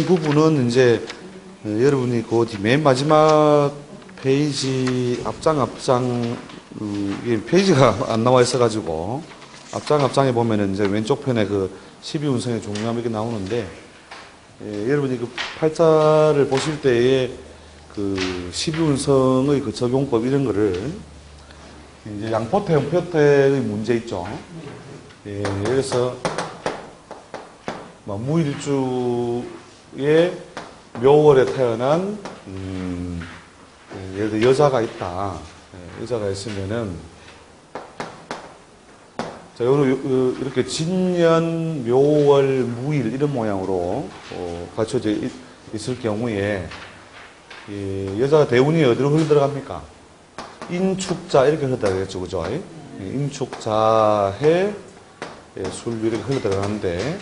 부분은 이제 여러분이 그 맨 마지막 페이지 앞장 이게 페이지가 안 나와 있어가지고 앞장에 보면은 이제 왼쪽 편에 그 12운성의 종류함 이렇게 나오는데 여러분이 그 팔자를 보실 때에 그 12운성의 그 적용법 이런 거를 이제 양포태, 음포태의 문제 있죠. 그래서 무일주의 묘월에 태어난 예를 들어 여자가 있다. 여자가 있으면은 자, 이렇게 진년, 묘월, 무일 이런 모양으로 갖춰져 있을 경우에 여자가 대운이 어디로 흘러들어갑니까? 인축자 이렇게 흘러들어가겠죠, 그죠? 인축자해 술비 이렇게 흘러들어가는데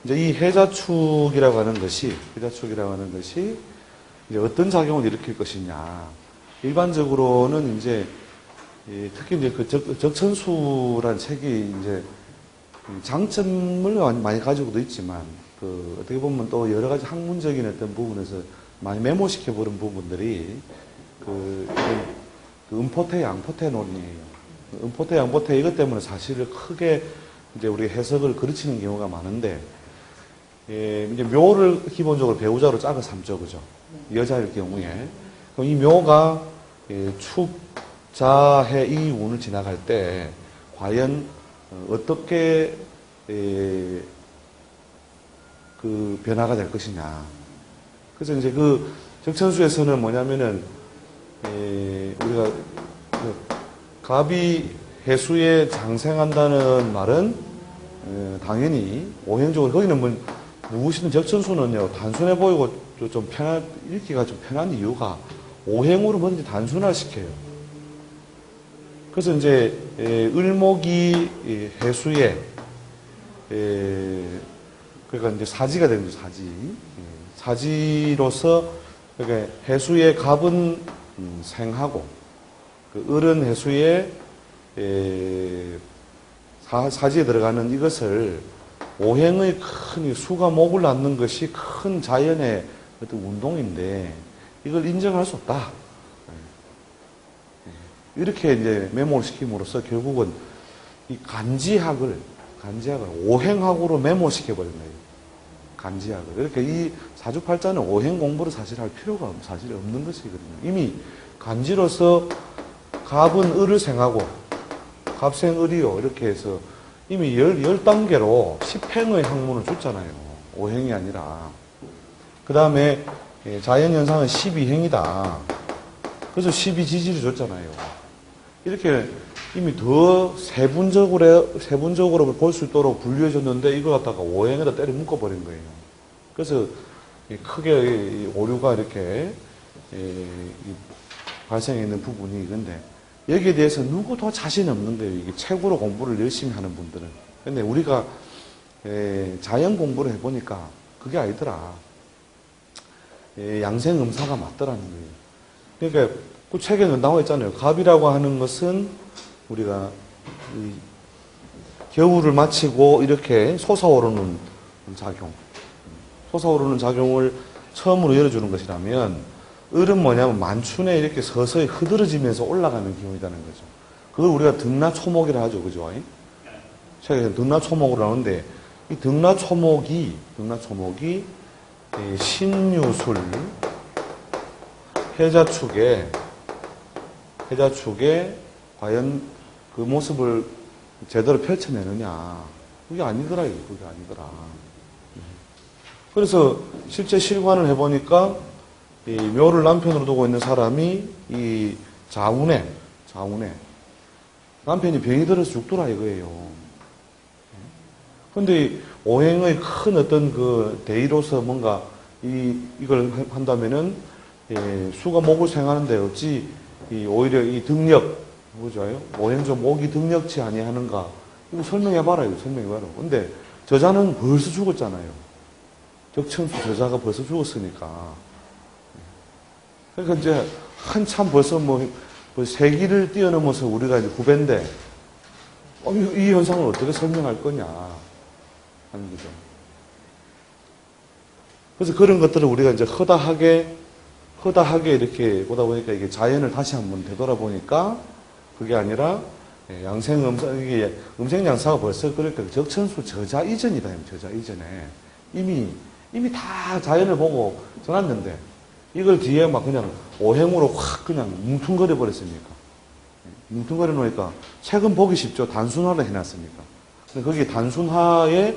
이제 이 해자축이라고 하는 것이 이제 어떤 작용을 일으킬 것이냐. 일반적으로는 이제 특히 이제 그 적천수란 책이 이제 장점을 많이 가지고도 있지만 그 어떻게 보면 또 여러 가지 학문적인 어떤 부분에서 많이 메모시켜 버린 부분들이 그 음포태 양포태 논이에요. 음포태 양포태 이것 때문에 사실을 크게 이제 우리 해석을 그르치는 경우가 많은데 이제 묘를 기본적으로 배우자로 짝을 삼죠, 그죠? 여자일 경우에 그럼 이 묘가 축 자해 이 운을 지나갈 때 과연 어떻게 그 변화가 될 것이냐. 그래서 이제 그 적천수에서는 뭐냐면은 우리가 그 갑이 해수에 장생한다는 말은 당연히 오행적으로 거기는 뭐 무엇이든 적천수는요 단순해 보이고 좀 읽기가 좀 편한 이유가 오행으로 먼저 단순화시켜요. 그래서 이제 을목이 해수에 그러니까 이제 사지가 되는 거죠. 사지로서 그러니까 해수의 갑은 생하고 그 을은 해수에 사지에 들어가는 이것을 오행의 큰 수가 목을 낳는 것이 큰 자연의 어떤 운동인데 이걸 인정할 수 없다. 이렇게 이제 메모를 시킴으로써 결국은 이 간지학을 오행학으로 메모시켜 버린 거예요. 간지학을. 이렇게 이 사주팔자는 오행 공부를 사실 할 필요가 사실 없는 것이거든요. 이미 간지로서 갑은 을을 생하고 갑생을이요. 이렇게 해서 이미 10단계로 10행의 학문을 줬잖아요. 오행이 아니라. 그 다음에 자연현상은 12행이다. 그래서 12지지를 줬잖아요. 이렇게 이미 더 세분적으로 볼 수 있도록 분류해줬는데 이걸 갖다가 오행에다 때려 묶어버린 거예요. 그래서 크게 오류가 이렇게 발생해 있는 부분이 있는데 여기에 대해서 누구도 자신 없는 거예요. 이게 책으로 공부를 열심히 하는 분들은. 근데 우리가 자연 공부를 해보니까 그게 아니더라. 양생음사가 맞더라는 거예요. 그러니까 그 책에는 나와 있잖아요. 갑이라고 하는 것은 우리가 겨울을 마치고 이렇게 솟아오르는 작용을 처음으로 열어주는 것이라면 을은 뭐냐면 만춘에 이렇게 서서히 흐드러지면서 올라가는 기운이라는 거죠. 그걸 우리가 등나초목이라 하죠. 그죠? 책에서 등나초목으로 하는데 이 등나초목이 신유술 해자축에 과연 그 모습을 제대로 펼쳐내느냐. 그게 아니더라. 그래서 실제 실관을 해보니까 이 묘를 남편으로 두고 있는 사람이 이 자운에 남편이 병이 들어서 죽더라 이거예요. 그런데 오행의 큰 어떤 그 대의로서 뭔가 이걸 한다면은 수가 목을 생하는데 어찌 오히려 이 등력 뭐죠? 오행적 목이 등력치 아니하는가? 이거 설명해봐라. 근데 저자는 벌써 죽었잖아요. 적천수 저자가 벌써 죽었으니까. 그러니까 이제 한참 벌써 뭐 세기를 뛰어넘어서 우리가 이제 후배인데 이 현상을 어떻게 설명할 거냐 하는 거죠. 그래서 그런 것들을 우리가 이제 허다하게 이렇게 보다 보니까 이게 자연을 다시 한번 되돌아보니까 그게 아니라 양생 이게 음생양사가 벌써 그러니까 적천수 저자 이전이다. 저자 이전에. 이미 다 자연을 보고 전놨는데 이걸 뒤에 막 그냥 오행으로 확 그냥 뭉퉁거려 버렸으니까. 뭉퉁거려 놓으니까 책은 보기 쉽죠. 단순화를 해놨으니까. 근데 거기 단순화에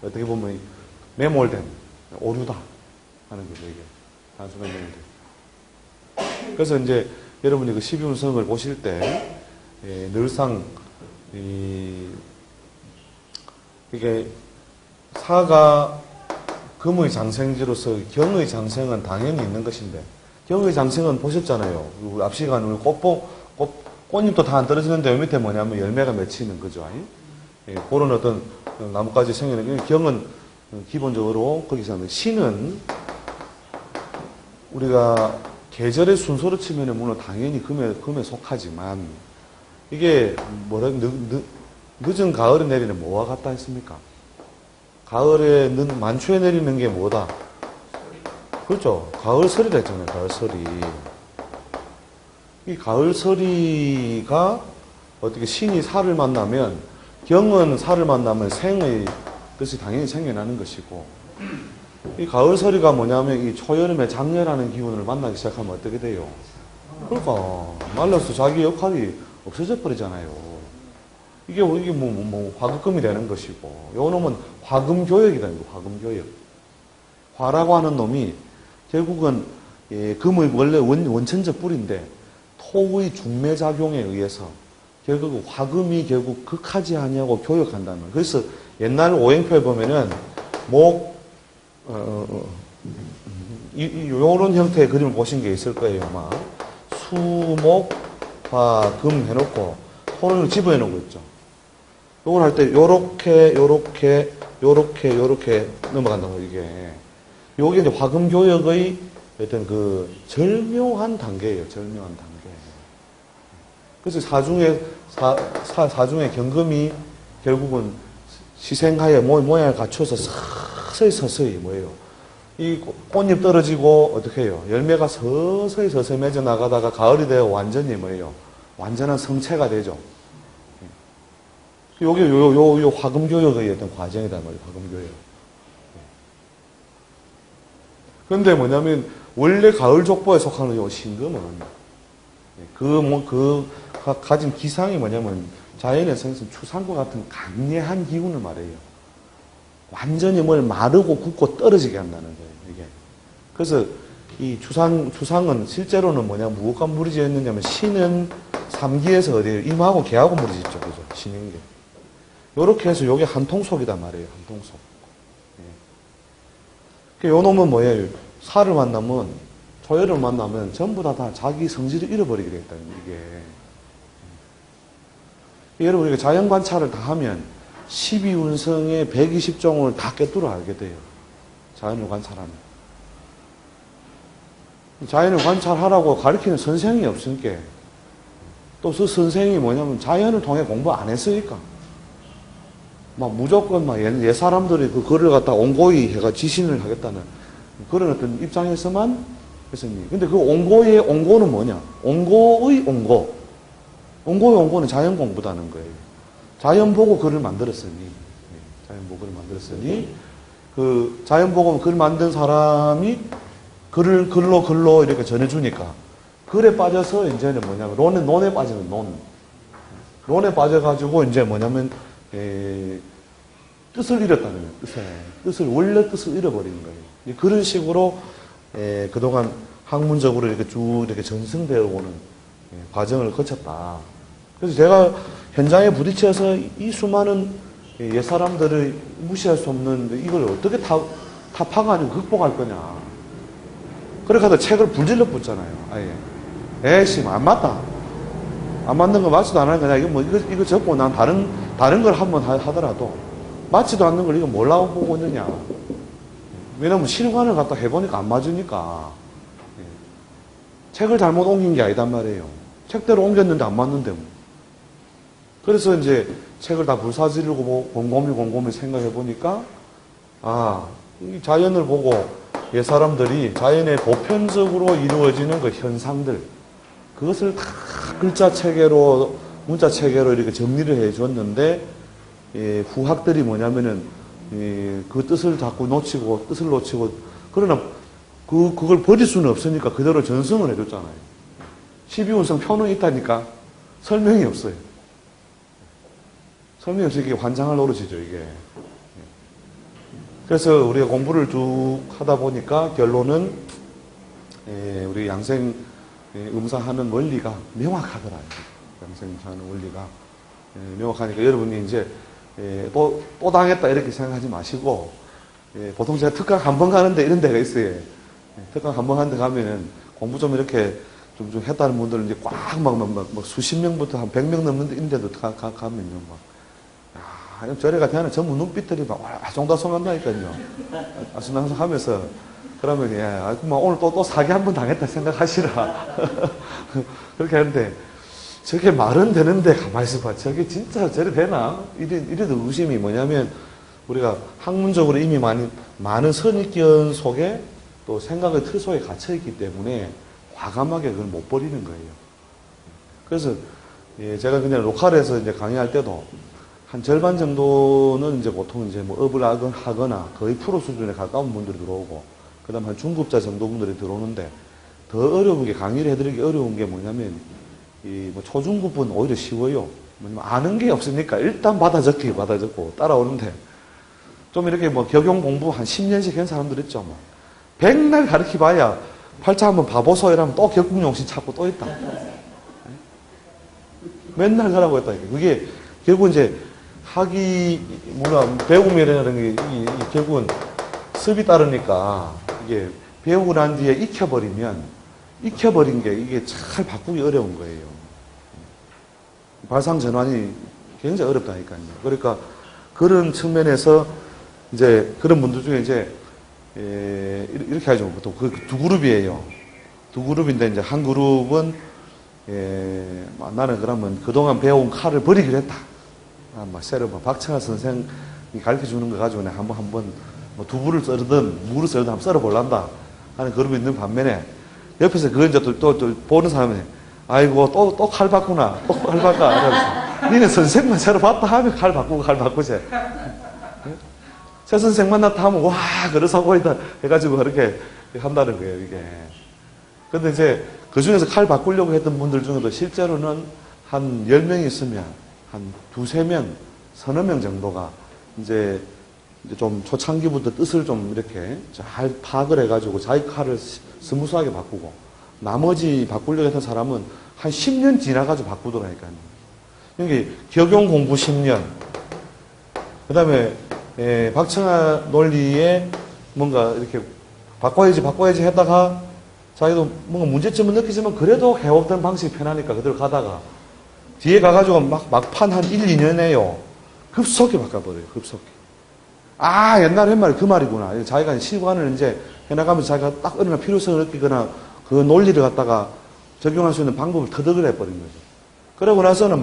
어떻게 보면 매몰된 오류다 하는 거죠, 이게. 단순화 매몰된. 그래서 이제 여러분이 그 12운성을 보실 때 늘상 이게 사가 금의 장생지로서 경의 장생은 당연히 있는 것인데 경의 장생은 보셨잖아요. 앞 시간 우리 꽃잎도 다 안 떨어지는데 밑에 뭐냐면 열매가 맺히는 거죠. 그런 어떤 나뭇가지 생기는 경은 기본적으로 거기서 신은 우리가 계절의 순서로 치면은 물론 당연히 금에 속하지만 이게 늦은 가을에 내리는 뭐와 같다 했습니까? 가을에 만초에 내리는 게 뭐다? 그렇죠. 가을설이라 했잖아요. 가을설이. 이 가을설이가 어떻게 신이 살을 만나면 경은 살을 만나면 생의 뜻이 당연히 생겨나는 것이고 이 가을설이가 뭐냐면 이 초여름에 장렬하는 기운을 만나기 시작하면 어떻게 돼요? 그러니까 말라서 자기 역할이 없어져 버리잖아요. 이게 화급금이 되는 것이고 요 놈은 화금교역이다. 화금교역. 화라고 하는 놈이 결국은 금의 원래 원천적 뿌리인데 토의 중매작용에 의해서 결국 화금이 결국 극하지 아니하고 교역한다는 거예요. 그래서 옛날 오행표에 보면은 요런 형태의 그림을 보신 게 있을 거예요, 아마. 수, 목, 화, 금 해놓고, 토를 집어해놓은 거 있죠. 요걸 할 때, 요렇게 넘어간다고, 이게. 요게 이제 화금교역의 어떤 그 절묘한 단계예요, 절묘한 단계. 그래서 사중의 경금이 결국은 시생하에 모양을 갖춰서 서서히 뭐예요? 이 꽃잎 떨어지고 어떻게 해요? 열매가 서서히 맺어 나가다가 가을이 되어 완전히 뭐예요? 완전한 성체가 되죠. 요게 요 화금교역의 어떤 과정이다 말이에요. 화금교역. 그런데 뭐냐면 원래 가을 족보에 속하는 요 신금은 가진 기상이 뭐냐면 자연에서는 추상과 같은 강렬한 기운을 말해요. 완전히 뭘 마르고 굳고 떨어지게 한다는 거예요, 이게. 그래서 이 추상은 실제로는 무엇과 물이 지었느냐면 신은 삼기에서 어디에요? 임하고 개하고 물이 짓죠, 그죠? 신인 게. 요렇게 해서 요게 한 통속이단 말이에요, 한 통속. 요 놈은 뭐예요? 사를 만나면, 초열을 만나면 전부 다 자기 성질을 잃어버리게 되겠다는 이게. 여러분, 우리가 자연 관찰을 다 하면 12운성의 120종을 다 꿰뚫어 알게 돼요. 자연을 관찰하면. 자연을 관찰하라고 가르치는 선생이 없으니까. 또 그 선생이 뭐냐면 자연을 통해 공부 안 했으니까. 무조건 옛 사람들이 그 글을 갖다 옹고이 해가 지신을 하겠다는 그런 어떤 입장에서만 했으니. 근데 그 옹고의 옹고는 뭐냐? 옹고의 옹고. 옹고의 옹고는 자연 공부다는 거예요. 자연 보고 글을 만들었으니, 그 자연 보고 글 만든 사람이 글로 이렇게 전해주니까 글에 빠져서 이제는 뭐냐면 논에 빠지는 논에 빠져가지고 이제 뭐냐면 뜻을 잃었다는 거예요. 원래 뜻을 잃어버리는 거예요. 그런 식으로 그동안 학문적으로 이렇게 쭉 이렇게 전승되어 오는 과정을 거쳤다. 그래서 제가 현장에 부딪혀서 이 수많은 옛사람들을 무시할 수 없는 이걸 어떻게 타파가 아니고 극복할 거냐. 그렇게 하다 책을 불질러 붙잖아요. 아예. 에이씨, 안 맞다. 안 맞는 거 맞지도 않아요. 그냥 이거 접고 난 다른 걸 한번 하더라도 맞지도 않는 걸 이거 뭐라고 보고 있느냐. 왜냐면 실관을 갖다 해보니까 안 맞으니까. 책을 잘못 옮긴 게 아니단 말이에요. 책대로 옮겼는데 안 맞는데 뭐. 그래서 이제 책을 다 불사지르고 곰곰이 생각해 보니까 이 자연을 보고 옛 사람들이 자연의 보편적으로 이루어지는 그 현상들, 그것을 다 글자 체계로, 문자 체계로 이렇게 정리를 해 줬는데, 후학들이 뭐냐면은, 그 뜻을 자꾸 놓치고, 뜻을 놓치고, 그러나 그걸 버릴 수는 없으니까 그대로 전승을 해 줬잖아요. 12운성 표는 있다니까 설명이 없어요. 설명이 없으니까 이게 환장할 노릇이죠, 이게. 그래서 우리가 공부를 쭉 하다 보니까 결론은 우리 양생 음사하는 원리가 명확하더라. 양생 음사하는 원리가 명확하니까 여러분이 이제 또 당했다 이렇게 생각하지 마시고, 보통 제가 특강 한 번 가는데 이런 데가 있어요. 특강 한 번 가는데 가면은 공부 좀 이렇게 좀 했다는 분들은 이제 꽉 막 수십 명부터 한 100명 넘는데 이런 데도 가면요. 막 저래가 되는 전부 눈빛들이 막 아종다송한다니까요. 아슬랑하면서 그러면 오늘 또 사기 한 번 당했다 생각하시라. 그렇게 하는데 저게 말은 되는데 가만히 있어봐. 저게 진짜 저래 되나? 이래도 의심이 뭐냐면 우리가 학문적으로 이미 많은 선입견 속에 또 생각의 틀 속에 갇혀있기 때문에 과감하게 그걸 못 버리는 거예요. 그래서 제가 그냥 로컬에서 이제 강의할 때도 한 절반 정도는 이제 보통 이제 뭐 업을 하거나 거의 프로 수준에 가까운 분들이 들어오고, 그 다음 한 중급자 정도 분들이 들어오는데, 더 어려운 게, 강의를 해드리기 어려운 게 뭐냐면, 뭐 초중급은 오히려 쉬워요. 뭐냐면 아는 게 없으니까 일단 받아 적고 따라오는데, 좀 이렇게 뭐 격용 공부 한 10년씩 한 사람들 있죠. 뭐. 백날 가르쳐봐야 팔자 한번 봐보소 이러면 또 격국용신 찾고 또 있다. 맨날 가라고 했다. 그게 결국 이제 배움이라는 게 결국은 습이 따르니까 이게 배우고 난 뒤에 익혀버린 게 이게 잘 바꾸기 어려운 거예요. 발상 전환이 굉장히 어렵다니까요. 그러니까 그런 측면에서 이제 그런 분들 중에 이제 이렇게 하죠. 보통 그 두 그룹이에요. 두 그룹인데 이제 한 그룹은 나는 그러면 그동안 배운 칼을 버리기로 했다. 새로 박찬하 선생이 가르쳐 주는 거 가지고 내가 한번 뭐 두부를 썰든 무를 썰든 한번 썰어볼란다 하는 그룹이 있는 반면에, 옆에서 그걸 이제 또 보는 사람이 아이고 또 칼 바꾸나, 또 칼 바꿔 이러면서 니네 선생만 새로 봤다 하면 칼 바꾸지. 새 선생만 나타나면 와 그래서 거기다 해가지고 그렇게 한다는 거예요, 이게. 근데 이제 그 중에서 칼 바꾸려고 했던 분들 중에도 실제로는 한 10명이 있으면 한 두세 명, 서너 명 정도가 이제 좀 초창기부터 뜻을 좀 이렇게 잘 파악을 해가지고 자기 칼을 스무스하게 바꾸고, 나머지 바꾸려고 했던 사람은 한 10년 지나가지고 바꾸더라니까요. 여기 격용 공부 10년, 그 다음에 박찬하 논리에 뭔가 이렇게 바꿔야지 했다가 자기도 뭔가 문제점을 느끼지만 그래도 해왔던 방식이 편하니까 그대로 가다가 뒤에 가가지고 막판 한 1, 2년에요. 급속히 바꿔버려요. 급속히. 옛날에 한 말이 그 말이구나. 자기가 시간을 이제 해나가면서 자기가 딱 어느 날 필요성을 느끼거나 그 논리를 갖다가 적용할 수 있는 방법을 터득을 해버린 거죠. 그러고 나서는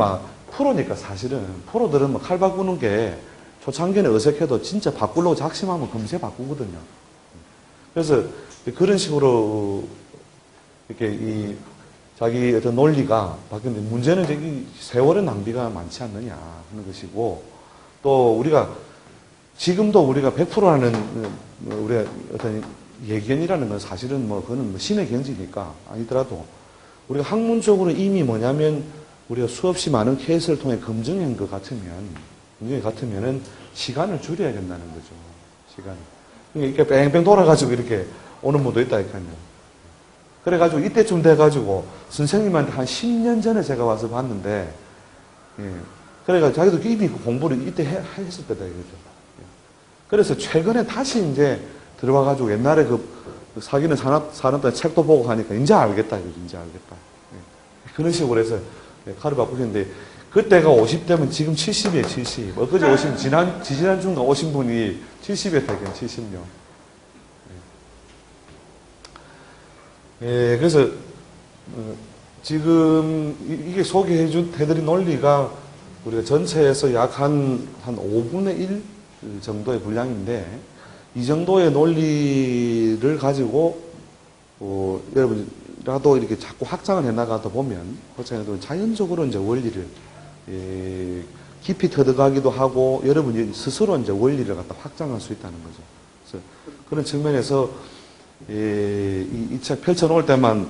프로니까 사실은 프로들은 칼 바꾸는 게 초창기는 어색해도 진짜 바꾸려고 작심하면 금세 바꾸거든요. 그래서 그런 식으로 이렇게 자기 어떤 논리가 바뀌는데, 문제는 이제 이 세월의 낭비가 많지 않느냐 하는 것이고, 또 우리가 지금도 우리가 100%라는 우리가 어떤 예견이라는 건 사실은 그거는 신의 경지니까 아니더라도 우리가 학문적으로 이미 뭐냐면 우리가 수없이 많은 케이스를 통해 검증한 것 같으면은 시간을 줄여야 된다는 거죠. 시간. 이렇게 뺑뺑 돌아가지고 이렇게 오는 분도 있다니까요. 그래가지고 이때쯤 돼가지고 선생님한테 한 10년 전에 제가 와서 봤는데, 그래가지고 자기도 이미 공부를 이때 했을 때다 이거죠. 그래서 최근에 다시 이제 들어와가지고 옛날에 그 사귀는 사람들 책도 보고 하니까 이제 알겠다 이거죠. 이제 알겠다. 그런 식으로 해서 칼을 바꾸셨는데, 그때가 50대면 지금 70이에요, 70. 엊그제 지난 중간 오신 분이 70에 되겠네, 70년. 그래서, 지금, 이게 해드린 논리가 우리가 전체에서 약 한 5분의 1 정도의 분량인데, 이 정도의 논리를 가지고, 여러분이라도 이렇게 자꾸 확장을 해 나가다 보면, 자연적으로 이제 원리를, 깊이 들어가기도 하고, 여러분이 스스로 이제 원리를 갖다 확장할 수 있다는 거죠. 그래서 그런 측면에서, 이 책 펼쳐놓을 때만,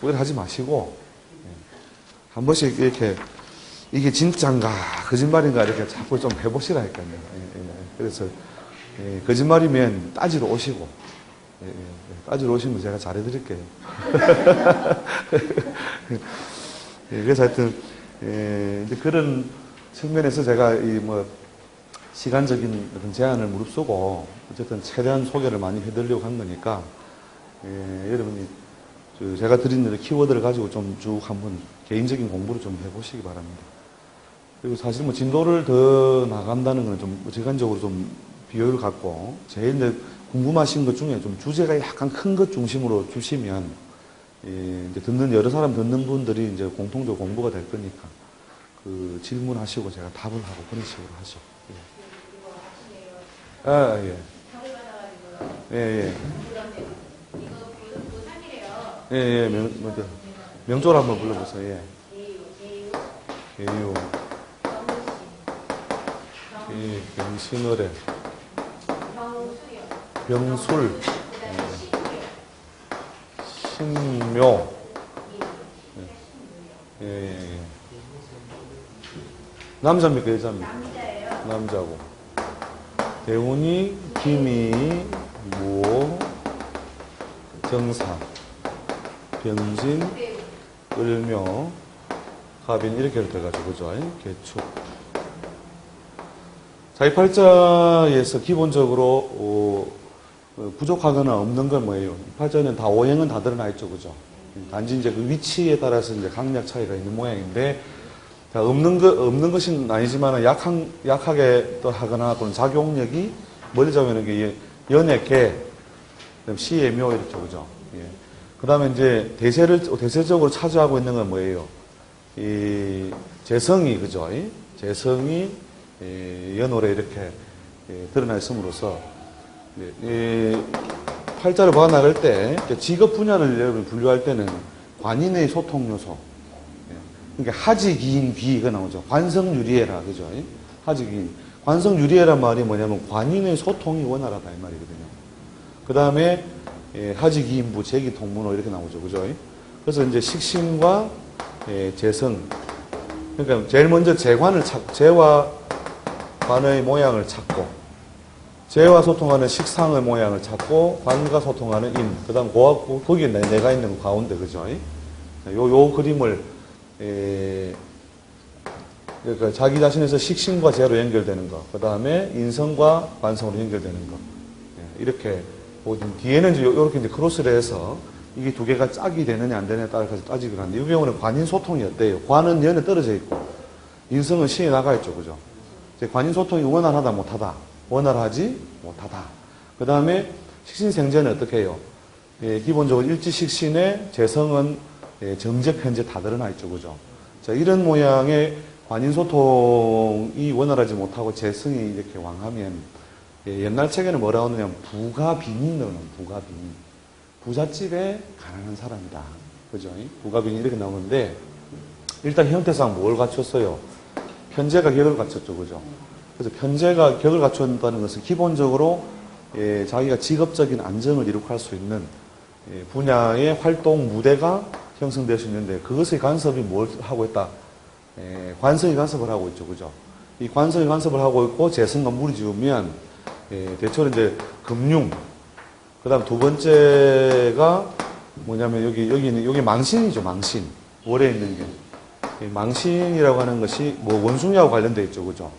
이렇게 하지 마시고, 한 번씩 이렇게, 이게 진짠가, 거짓말인가, 이렇게 자꾸 좀 해보시라니까요. 그래서, 거짓말이면 따지러 오시고, 따지러 오시면 제가 잘해드릴게요. 그래서 하여튼, 이제 그런 측면에서 제가 시간적인 어떤 제한을 무릅쓰고, 어쨌든 최대한 소개를 많이 해드리려고 한 거니까, 여러분이, 제가 드린 키워드를 가지고 좀 쭉 한번 개인적인 공부를 좀 해보시기 바랍니다. 그리고 사실 진도를 더 나간다는 건 좀 시간적으로 좀 비효율 갖고, 제일 이제 궁금하신 것 중에 좀 주제가 약간 큰 것 중심으로 주시면, 이제 여러 사람 듣는 분들이 이제 공통적으로 공부가 될 거니까, 질문하시고 제가 답을 하고 그런 식으로 하죠. 예. 아, 예. 예, 예. 예, 먼저. 명조를 한번 불러보세요, 예. 개유. 병신어래. 병술. 신묘. 예. 남자입니까, 여자입니까? 남자예요. 남자고. 대운이, 기미, 무호, 정사. 병진, 을묘, 갑인 이렇게 돼가지고 그죠? 개축. 자, 이 팔자에서 기본적으로 부족하거나 없는 건 뭐예요? 이 팔자는 다 오행은 다 드러나 있죠, 그죠? 단지 이제 그 위치에 따라서 이제 강약 차이가 있는 모양인데, 자, 없는 것은 아니지만 약하게 또 하거나 또는 작용력이 멀리 잡으면 게 연의 개, 시의 묘 이렇죠, 그죠? 예. 그 다음에 이제 대세적으로 차지하고 있는 건 뭐예요? 이 재성이, 그죠? 재성이 연월에 이렇게 드러나 있음으로써 이 팔자를 봐나갈 때 직업 분야를 여러분 분류할 때는 관인의 소통 요소, 그러니까 하지기인 비가 나오죠. 관성유리해라, 그죠? 하지기인. 관성유리해란 말이 뭐냐면 관인의 소통이 원활하다 이 말이거든요. 그 다음에 하지기인부, 재기통문호 이렇게 나오죠, 그죠? 그래서 이제 식신과 재성. 그러니까 제일 먼저 재관을 재와 관의 모양을 찾고, 재와 소통하는 식상의 모양을 찾고, 관과 소통하는 인. 그 다음 거기에 내가 있는 가운데, 그죠? 요 그림을, 그러니까 자기 자신에서 식신과 재로 연결되는 거, 그 다음에 인성과 관성으로 연결되는 거. 이렇게, 뒤에는 이렇게 이제 크로스를 해서 이게 두 개가 짝이 되느냐 안 되느냐에 따라서 따지기로 하는데, 이 경우는 관인 소통이 어때요? 관은 연에 떨어져 있고, 인성은 시에 나가 있죠, 그죠? 관인 소통이 원활하다, 못하다. 원활하지, 못하다. 그 다음에 식신생재는 어떻게 해요? 기본적으로 일지식신의 재성은 정제, 편제 다 드러나 있죠, 그죠? 자, 이런 모양의 관인 소통이 원활하지 못하고 재성이 이렇게 왕하면, 옛날 책에는 뭐라고 하느냐면 부가빈이 나오는 부가빈. 부잣집에 가난한 사람이다. 그죠? 부가빈이 이렇게 나오는데, 일단 형태상 뭘 갖췄어요? 편제가 격을 갖췄죠. 그죠? 그래서 편제가 격을 갖춘다는 것은 기본적으로 자기가 직업적인 안정을 이룩할 수 있는 분야의 활동 무대가 형성될 수 있는데, 그것의 간섭이 뭘 하고 있다? 관성이 간섭을 하고 있죠. 그죠? 이 관성이 간섭을 하고 있고, 재성과 무리지으면, 대체로 이제 금융, 그 다음 두 번째가 뭐냐면 여기 망신이죠, 망신. 월에 있는 게. 망신이라고 하는 것이 원숭이하고 관련되어 있죠, 그죠?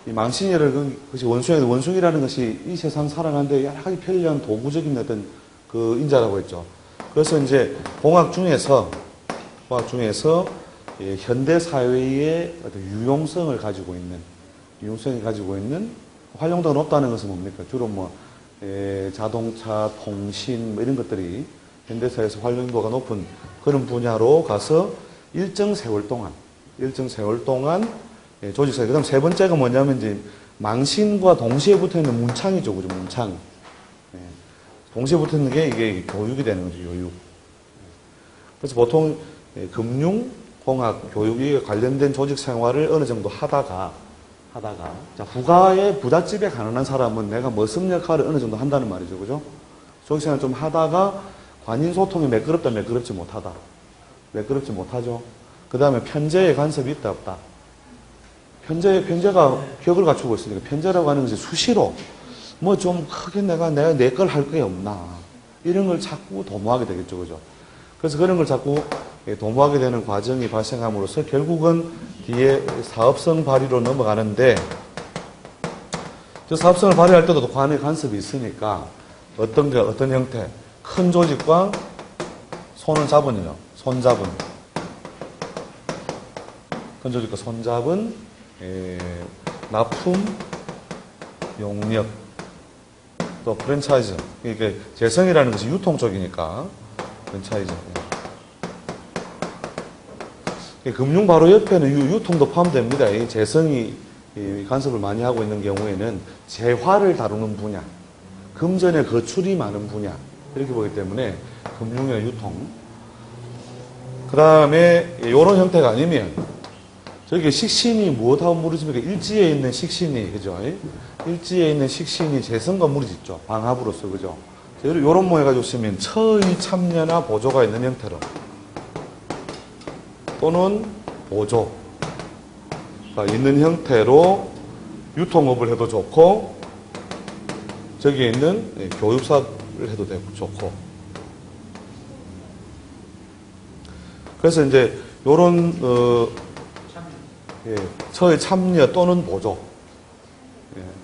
이 망신이라는 것이 원숭이라는 것이 이 세상 살아가는데 여러 가지 편리한 도구적인 어떤 그 인자라고 했죠. 그래서 이제 공학 중에서 현대 사회의 어떤 유용성을 가지고 있는 활용도가 높다는 것은 뭡니까? 주로 자동차, 통신 이런 것들이 현대사회에서 활용도가 높은 그런 분야로 가서 일정 세월 동안 조직사회. 그 다음 세 번째가 뭐냐면 이제 망신과 동시에 붙어 있는 문창이죠, 그죠? 문창. 예. 동시에 붙어 있는 게 이게 교육이 되는 거죠, 교육. 그래서 보통 금융공학 교육이 관련된 조직 생활을 어느 정도 하다가 자, 부가의 부잣집에 가난한 사람은 내가 머슴 역할을 어느 정도 한다는 말이죠, 그죠? 조직 생활 좀 하다가 관인 소통이 매끄럽다, 매끄럽지 못하다. 매끄럽지 못하죠. 그 다음에 편제의 간섭이 있다, 없다. 편제가 격을 갖추고 있으니까 편제라고 하는 것이 수시로 뭐 좀 크게 내가 내 걸 할 게 없나. 이런 걸 자꾸 도모하게 되겠죠, 그죠? 그래서 그런 걸 자꾸 도모하게 되는 과정이 발생함으로써 결국은 뒤에 사업성 발휘로 넘어가는데 저 사업성을 발휘할 때도 관의 간섭이 있으니까 어떤 형태? 큰 조직과 손을 잡은요. 손잡은. 큰 조직과 손잡은 납품, 용역, 또 프랜차이즈. 이게 재성이라는 것이 유통 쪽이니까 프랜차이즈. 금융 바로 옆에는 유통도 포함됩니다. 이 재성이 간섭을 많이 하고 있는 경우에는 재화를 다루는 분야, 금전의 거출이 많은 분야 이렇게 보기 때문에 금융의 유통. 그 다음에 이런 형태가 아니면 저기 식신이 무엇하고 무르집니까? 일지에 있는 식신이, 그죠? 일지에 있는 식신이 재성과 무르짓죠. 방합으로서, 그죠? 이런 모양을 가지고 처의 참여나 보조가 있는 형태로 또는 보조가 있는 형태로 유통업을 해도 좋고 저기에 있는 교육사를 해도 되고 좋고. 그래서 이제 요런 처의 참여 또는 보조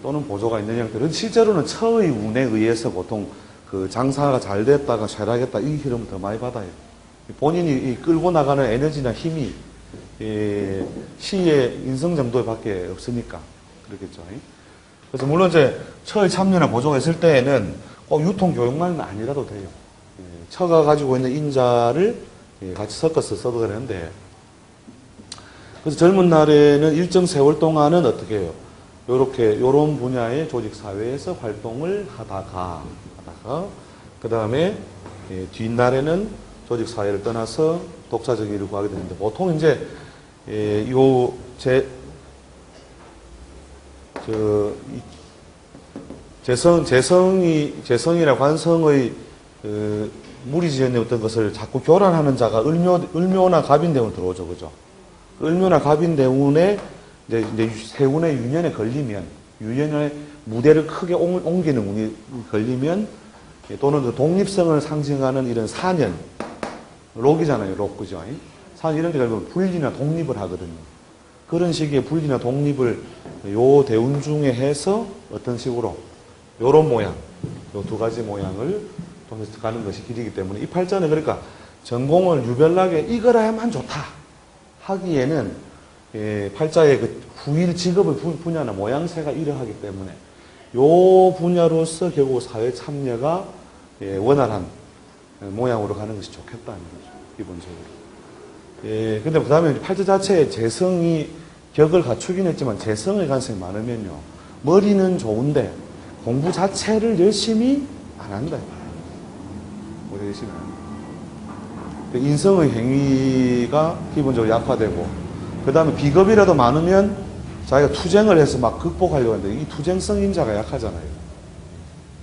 또는 보조가 있는 형태로 실제로는 처의 운에 의해서 보통 그 장사가 잘 됐다가 쇠락했다 이 흐름을 더 많이 받아요. 본인이 끌고 나가는 에너지나 힘이 시의 인성 정도에 밖에 없으니까 그렇겠죠. 그래서 물론 이제 처의 참여나 보조가 있을 때에는 꼭 유통 교육만은 아니라도 돼요. 처가 가지고 있는 인자를 같이 섞어서 써도 되는데 그래서 젊은 날에는 일정 세월 동안은 어떻게 해요? 요런 분야의 조직 사회에서 활동을 하다가 그 다음에 뒷날에는 조직 사회를 떠나서 독자적인 일을 구하게 되는데 보통 이제 재성이나 관성의 무리지연의 어떤 것을 자꾸 교란하는 자가 을묘나 갑인대운 들어오죠, 그죠? 을묘나 갑인대운에 이제 세운의 유년에 걸리면 유년의 무대를 크게 옮기는 운이 걸리면 또는 독립성을 상징하는 이런 사년 록이잖아요, 록, 그죠? 사년 이런 데 걸리면 분리나 독립을 하거든요. 그런 식의 분리나 독립을 요 대운 중에 해서 어떤 식으로 요런 모양, 요 두 가지 모양을 통해서 가는 것이 길이기 때문에 이 팔자는 그러니까 전공을 유별나게 이거라야만 좋다 하기에는 팔자의 그 후일 직업의 분야나 모양새가 이러하기 때문에 요 분야로서 결국 사회 참여가 원활한 모양으로 가는 것이 좋겠다는 거죠, 기본적으로. 근데 그 다음에 팔자 자체에 재성이 격을 갖추긴 했지만 재성의 가능성이 많으면요, 머리는 좋은데 공부 자체를 열심히 안 한다. 우리 열심히 안 한다. 인성의 행위가 기본적으로 약화되고, 그 다음에 비겁이라도 많으면 자기가 투쟁을 해서 막 극복하려고 하는데, 이 투쟁성 인자가 약하잖아요.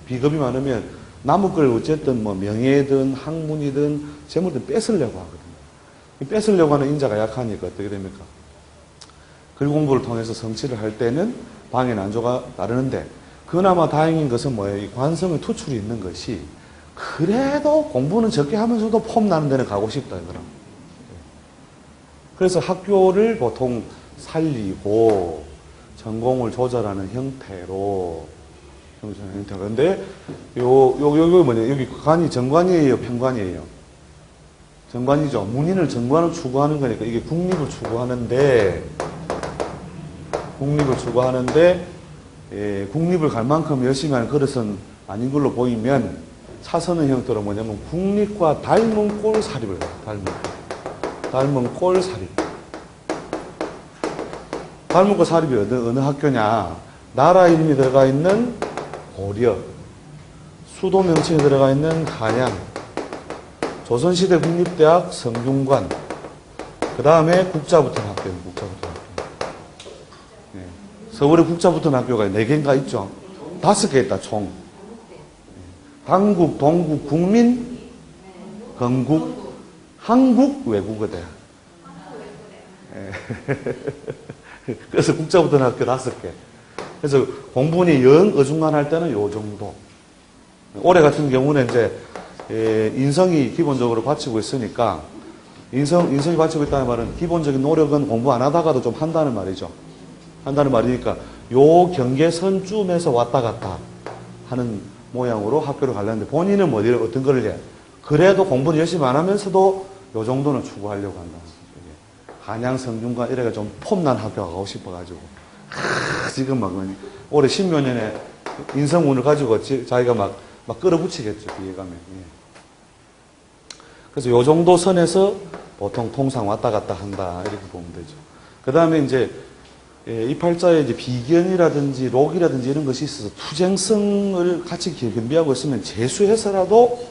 비겁이 많으면 남의 걸 어쨌든 뭐 명예든 학문이든 재물든 뺏으려고 하거든요. 뺏으려고 하는 인자가 약하니까 어떻게 됩니까? 글 공부를 통해서 성취를 할 때는 방해 난조가 따르는데, 그나마 다행인 것은 뭐예요? 이 관성의 투출이 있는 것이 그래도 공부는 적게 하면서도 폼 나는 데는 가고 싶다 이거라. 그래서 학교를 보통 살리고 전공을 조절하는 형태로 그런데 요 뭐냐, 여기 관이 정관이에요, 편관이에요? 정관이죠. 문인을 정관을 추구하는 거니까 이게 국립을 추구하는데 국립을 갈 만큼 열심히 하는 그릇은 아닌 걸로 보이면 차선의 형태로 뭐냐면 국립과 닮은 꼴사립을 해요. 닮은 꼴사립. 닮은 꼴사립이 어느 학교냐? 나라 이름이 들어가 있는 고려, 수도 명칭이 들어가 있는 한양, 조선시대 국립대학 성균관, 그 다음에 국자부터 학교예요. 국자부터 학교. 네. 서울에 국자부터 학교가 4개인가 있죠. 5개 있다, 총. 한국, 동국, 국민, 건국, 한국 외국어대. 네. 그래서 국자부터 학교 5개. 그래서 공부니 영, 어중간 할 때는 요 정도. 올해 같은 경우는 이제, 인성이 기본적으로 받치고 있으니까, 인성이 받치고 있다는 말은 기본적인 노력은 공부 안 하다가도 좀 한다는 말이죠. 한다는 말이니까, 요 경계선쯤에서 왔다 갔다 하는 모양으로 학교를 가려는데, 본인은 어떤 걸 해? 그래도 공부를 열심히 안 하면서도 요 정도는 추구하려고 한다. 한양 성균관 이래가 좀 폼난 학교 가고 싶어가지고. 지금 막, 올해 10몇 년에 인성운을 가지고 자기가 막 끌어붙이겠죠, 뒤에 가면. 예. 그래서 요 정도 선에서 보통 통상 왔다 갔다 한다, 이렇게 보면 되죠. 그 다음에 이제, 이 팔자에 이제 비견이라든지 록이라든지 이런 것이 있어서 투쟁성을 같이 겸비하고 있으면 재수해서라도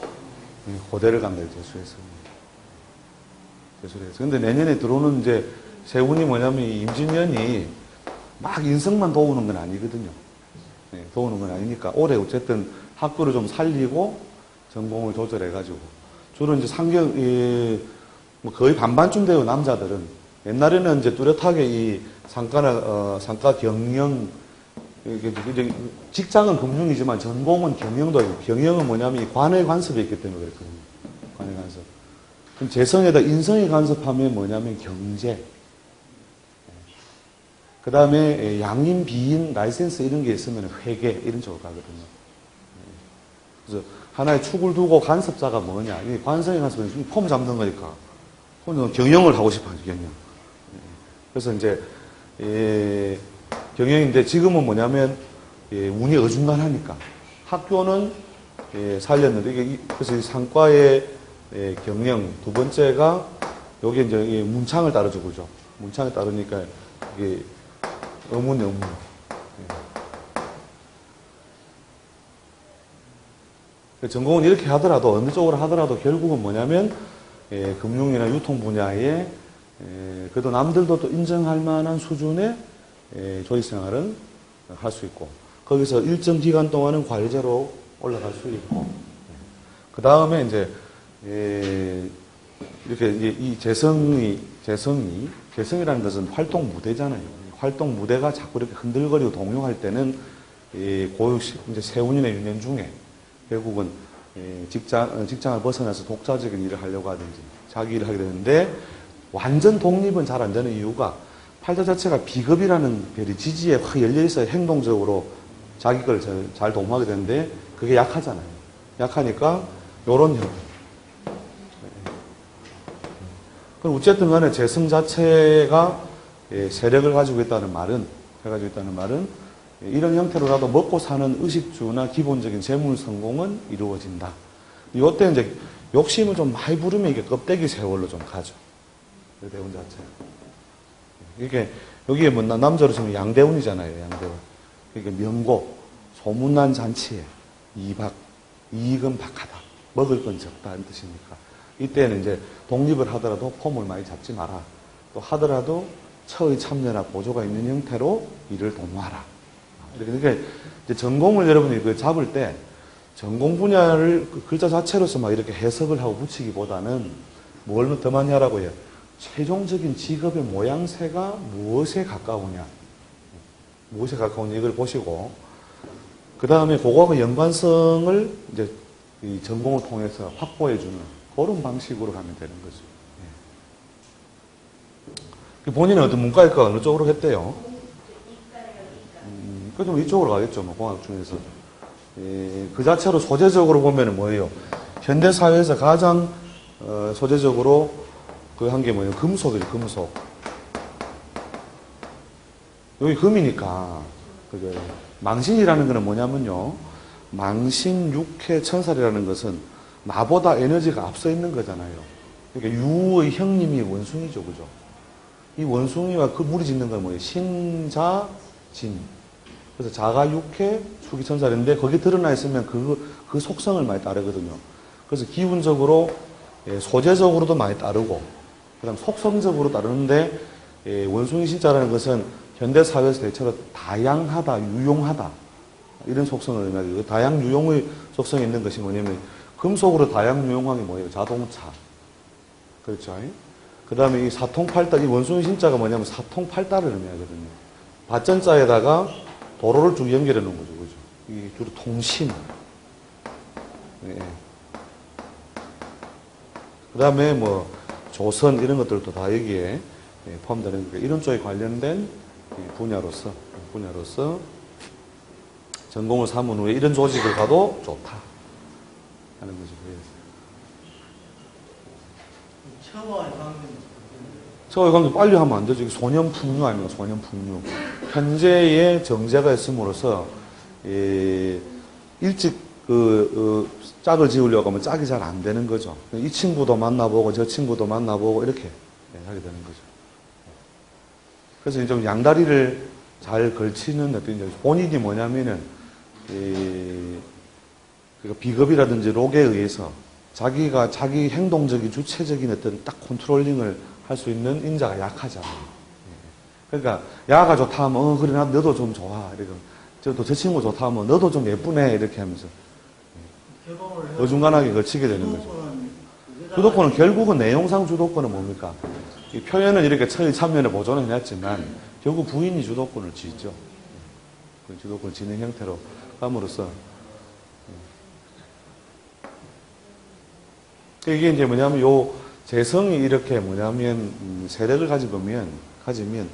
고대를 간다, 재수해서. 재수를 해서. 근데 내년에 들어오는 이제 세운이 뭐냐면 이 임진년이 막 인성만 도우는 건 아니거든요. 네, 도우는 건 아니니까 올해 어쨌든 학교를 좀 살리고 전공을 조절해가지고 주로 이제 뭐 거의 반반쯤 돼요, 남자들은. 옛날에는 이제 뚜렷하게 이 상가 경영, 이제 직장은 금융이지만 전공은 경영도 아니고, 경영은 뭐냐면 이 관의 간섭이 있기 때문에 그랬거든요. 관의 간섭. 그럼 재성에다 인성이 간섭하면 뭐냐면 경제. 그 다음에 양인, 비인, 라이센스 이런 게 있으면 회계 이런 쪽으로 가거든요. 그래서 하나의 축을 두고 간섭자가 뭐냐. 이 관성의 간섭은 폼 잡는 거니까. 경영을 하고 싶어요, 경영. 그래서 이제, 경영인데 지금은 뭐냐면, 운이 어중간하니까. 학교는 살렸는데, 그래서 이 상과의 경영, 두 번째가, 여기 이제 문창을 따르죠, 그죠? 문창을 따르니까, 이게, 의문이 의문. 전공은 이렇게 하더라도, 어느 쪽으로 하더라도 결국은 뭐냐면, 금융이나 유통 분야에, 그래도 남들도 또 인정할 만한 수준의 조직생활은 할 수 있고, 거기서 일정 기간 동안은 관리자로 올라갈 수 있고, 그 다음에 이제, 이렇게 이 재성이라는 것은 활동 무대잖아요. 활동 무대가 자꾸 이렇게 흔들거리고 동요할 때는 이제 세운년의 유년 중에 결국은 직장을 벗어나서 독자적인 일을 하려고 하든지 자기 일을 하게 되는데 완전 독립은 잘 안 되는 이유가 팔자 자체가 비겁이라는 별이 지지에 확 열려있어야 행동적으로 자기 걸 잘 도모하게 되는데 그게 약하잖아요. 약하니까 요런 형태. 그럼 어쨌든 간에 재성 자체가 세력을 가지고 있다는 말은 이런 형태로라도 먹고 사는 의식주나 기본적인 재물 성공은 이루어진다. 이때 이제 욕심을 좀 많이 부르면 이게 껍데기 세월로 좀 가죠. 대운 자체. 이게 여기에 뭐 남자로 치면 양대운이잖아요. 양대운. 그러니까 명고, 소문난 잔치에 이익은 박하다. 먹을 건 적다. 이런 뜻이니까. 이때는 이제 독립을 하더라도 폼을 많이 잡지 마라. 또 하더라도 처의 참여나 보조가 있는 형태로 일을 도모하라. 그러니까 이제 전공을 여러분이 그 잡을 때 전공 분야를 그 글자 자체로서 막 이렇게 해석을 하고 붙이기보다는 뭘 더 많이 하라고 해요. 최종적인 직업의 모양새가 무엇에 가까우냐. 무엇에 가까우냐 이걸 보시고 그 다음에 그거하고 연관성을 이제 이 전공을 통해서 확보해주는 그런 방식으로 가면 되는 거죠. 예. 본인은 어떤 문과일까 어느 쪽으로 했대요? 그럼 이쪽으로 가겠죠. 뭐 공학 중에서. 예, 그 자체로 소재적으로 보면은 뭐예요? 현대 사회에서 가장 소재적으로 그 한 게 뭐예요? 금속이죠. 금속. 여기 금이니까 그게 망신이라는 거는 뭐냐면요. 망신, 육해, 천살이라는 것은 나보다 에너지가 앞서 있는 거잖아요. 그러니까 유의 형님이 원숭이죠. 그죠? 이 원숭이와 그 무리 짓는 건 뭐예요? 신자, 진. 그래서 자가 육해 수기천사인데 거기 드러나 있으면 그 속성을 많이 따르거든요. 그래서 기운적으로 소재적으로도 많이 따르고 그다음 속성적으로 따르는데 원숭이 신자라는 것은 현대 사회에서 대체로 다양하다, 유용하다 이런 속성을 의미하고 다양 유용의 속성이 있는 것이 뭐냐면 금속으로 다양 유용한 게 뭐예요? 자동차. 그렇죠? 그 다음에 이 사통팔달, 이 원숭이 신자가 뭐냐면 사통팔달을 의미하거든요. 발전자에다가 도로를 쭉 연결해 놓은 거죠. 그죠? 이 주로 통신. 예. 그 다음에 뭐 조선 이런 것들도 다 여기에 포함되는 거니까 이런 쪽에 관련된 분야로서 전공을 삼은 후에 이런 조직을 가도 좋다 하는 거죠. 처와의 관계 빨리 하면 안 되죠. 소년풍류 아닙니까? 소년풍류. 현재의 정제가 있음으로써 일찍 짝을 지으려고 하면 짝이 잘 안 되는 거죠. 이 친구도 만나보고 저 친구도 만나보고 이렇게 하게 되는 거죠. 그래서 좀 양다리를 잘 걸치는 어떤 본인이 뭐냐면은 비겁이라든지 록에 의해서 자기가 자기 행동적인 주체적인 어떤 딱 컨트롤링을 할 수 있는 인자가 약하잖아요. 그러니까 야가 좋다 하면 그래 너도 좀 좋아 이러고 저 친구 좋다 하면 너도 좀 예쁘네 이렇게 하면서 어중간하게 걸치게 되는 거죠. 주도권은 결국은 내용상 주도권은 뭡니까? 이 표현은 이렇게 참여를 보존을 해놨지만 결국 부인이 주도권을 쥐죠. 그 주도권을 쥐는 형태로 함으로써 이게 이제 뭐냐면 요 재성이 이렇게 뭐냐면 세력을 가지면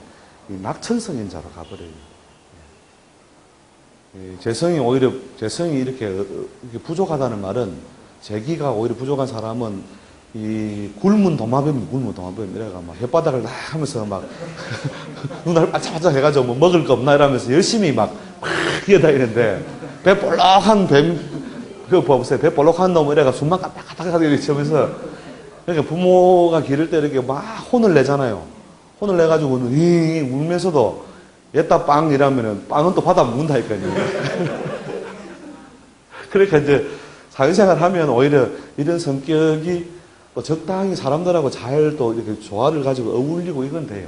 이 낙천성인자로 가버려요. 재성이 이렇게 부족하다는 말은 재기가 오히려 부족한 사람은 이 굶은 도마뱀 이래가 막 혓바닥을 다 하면서 막 눈알 반짝반짝 해가지고 뭐 먹을 거 없나 이러면서 열심히 막 기어다니는데 배 볼록한 뱀 그거 보세요. 배 볼록한 놈 이래가 숨만 까딱까딱 이렇게 치면서 그러니까 부모가 기를 때 이렇게 막 혼을 내잖아요. 혼을 내가지고는 울면서도 얘따 빵 이러면은 빵은 또 받아 먹는다니까요. 그러니까 이제 사회생활 하면 오히려 이런 성격이 또 적당히 사람들하고 잘 또 이렇게 조화를 가지고 어울리고 이건 돼요.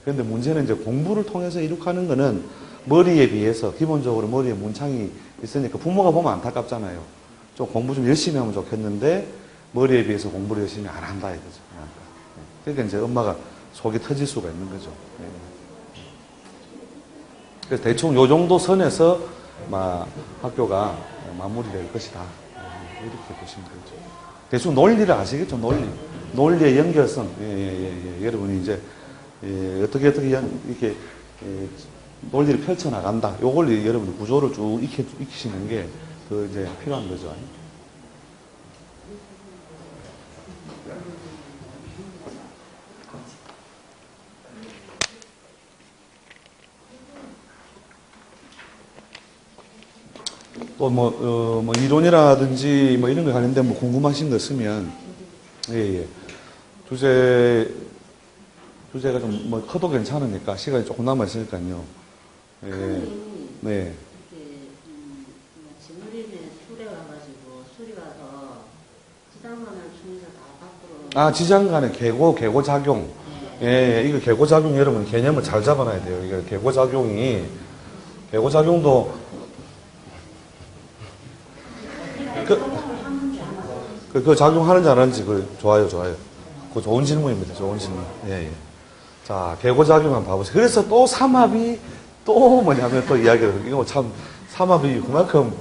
그런데 문제는 이제 공부를 통해서 이룩하는 거는 머리에 비해서 기본적으로 머리에 문창이 있으니까 부모가 보면 안타깝잖아요. 좀 공부 좀 열심히 하면 좋겠는데 머리에 비해서 공부를 열심히 안 한다 이거죠. 그러니까 이제 엄마가 속이 터질 수가 있는 거죠. 그래서 대충 요 정도 선에서 학교가 마무리될 것이다. 이렇게 보시면 되죠. 대충 논리를 아시겠죠? 논리의 연결성. 여러분이 이제 어떻게 이렇게 논리를 펼쳐나간다. 요걸 여러분 구조를 쭉 익히시는 게 더 이제 필요한 거죠. 또 뭐 이론이라든지 뭐 이런 거 관련된 뭐 궁금하신 거 있으면 주제가 좀 뭐 커도 괜찮으니까 시간이 조금 남아 있으니까요. 네. 지물임에 술에 와가지고 술이 와서 지장간을 중에서 다 밖으로. 지장간의 계고 작용. 이거 계고 작용 여러분 개념을 잘 잡아놔야 돼요. 이거 계고 작용도 그 작용하는지 안 하는지, 좋아요. 그거 좋은 질문입니다. 좋은 질문. 자, 계고작용 한번 봐보세요. 그래서 또 삼합이 또 뭐냐면 또 이야기를, 이거 참, 삼합이 그만큼,